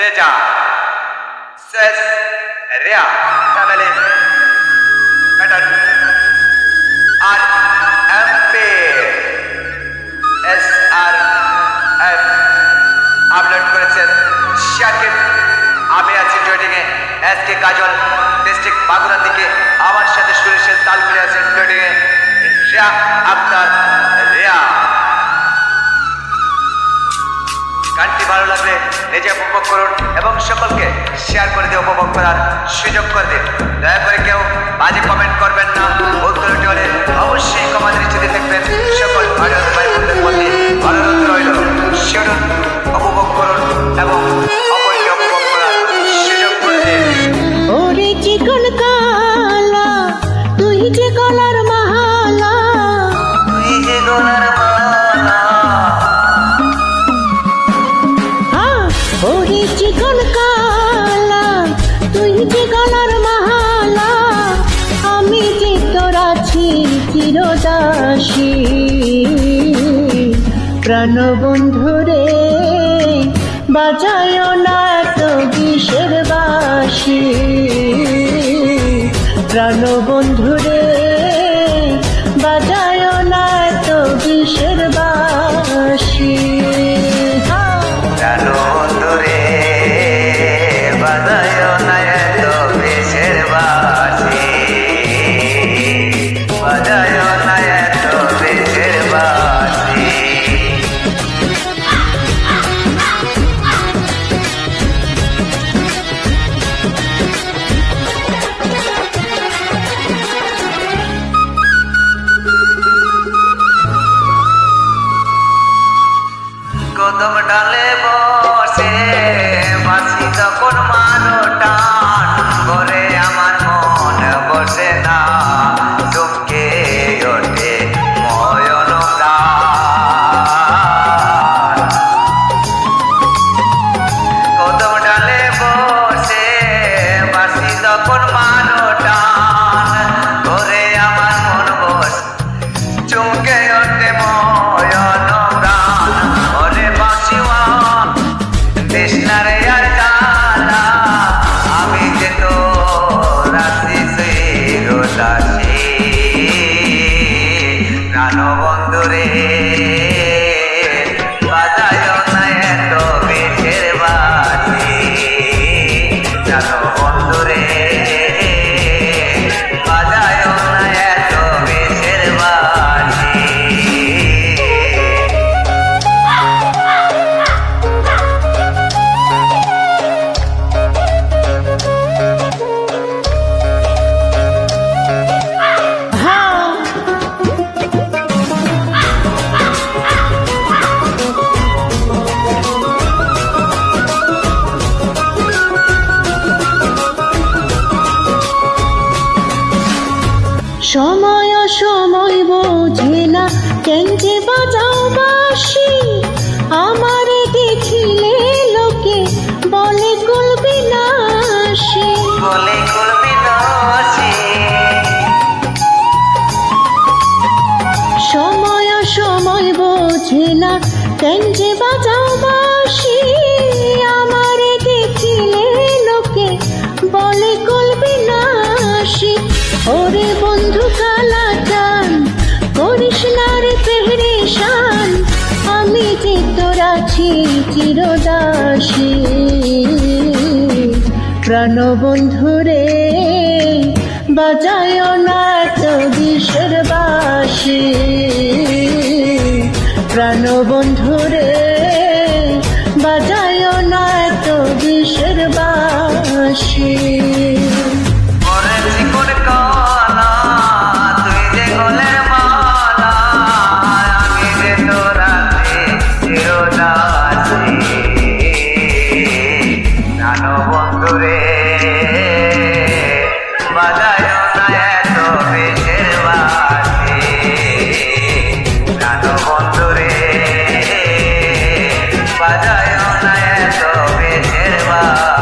Deja, Ses, Ria, family, pattern, RMP, SRF, upload করেছেন শাকিব। আমি আছি ট্রেডিংয়ে SK কাজল, ডিস্ট্রিক্ট বাগুড়া থেকে। আমার সাথে সুরেশের তাল মিলে আছেন ট্রেডিংয়ে রিয়া আক্তার রিয়া। গানটি ভালো লাগলে নিজে উপভোগ করুন এবং সকলকে শেয়ার করে দিয়ে উপভোগ করার সুযোগ করে দিন। দয়া করে কেউ বাজে কমেন্ট করবেন না। উত্তরটি হলে অবশ্যই কমেন্ট দৃষ্টিতে দেখবেন। সকল ভাই বোনদের প্রতি অনুরোধ রইল, শুনুন, উপভোগ করুন এবং অপরকে উপভোগ করার সুযোগ করে দিন। ওরে চিকন কালা, তুই যে গলার মালা, তুই যে গলার মালা, ওরে চিকন কালা, তুই যে গলার মালা, আমি যে তোর আছি চিরদাসী। প্রাণ বন্ধুরে বাজায় না তো কিসের বাঁশি, প্রাণ বন্ধুরে বাজায় না তো কিসের বাঁশি। প্রাণ বন্ধুরে বাজায় না এত কিসের বাঁশি, বাজায় না এত কিসের বাঁশি। কদম ডালে বসে বাঁশি যখন মারো টান করে আমার মন বসে না, চমকে ওঠে ময়ন প্রাণ। কদম ডালে বসে বাঁশি যখন মারো টান করে আমার মন বসে, চমকে ওঠে ময়ন প্রাণ। ওরে বাঁশিওয়ান কৃষ্ণারে আর জানা, আমি যে তোর আছি চিরদাসী। প্রাণ বন্ধুরে বাজায় না এত বিশের বাঁশি, প্রাণ বন্ধুরে বাজায় না এত বিশের বাঁশি। সময় সময় বোঝে না কেন যে বাজাও বাঁশি, আমারে দেখিলে লোকে বলে কুলবি নাশি, বলে করবি নাশি। সময় সময় বোঝে না কেন যে বাজাও বাঁশি, আমারে দেখিলে লোকে বলে কুলবি নাশি। ওরে বন্ধু কালা চান করিস না রে পেরেশান, আমি যে তোর আছি চিরদাসী। প্রাণ বন্ধুরে বাজায় না তো কিসের বাঁশি, প্রাণ বন্ধুরে বাজায় না তো কিসের বাঁশি। ওরে চিকন কালা, তুই যে গলের মালা, আমি যে তোর আছি চিরদাসী। প্রাণ বন্ধুরে বাজায় না এত বিশের বাঁশি, প্রাণ বন্ধুরে বাজায় না এত বিশের বাঁশি।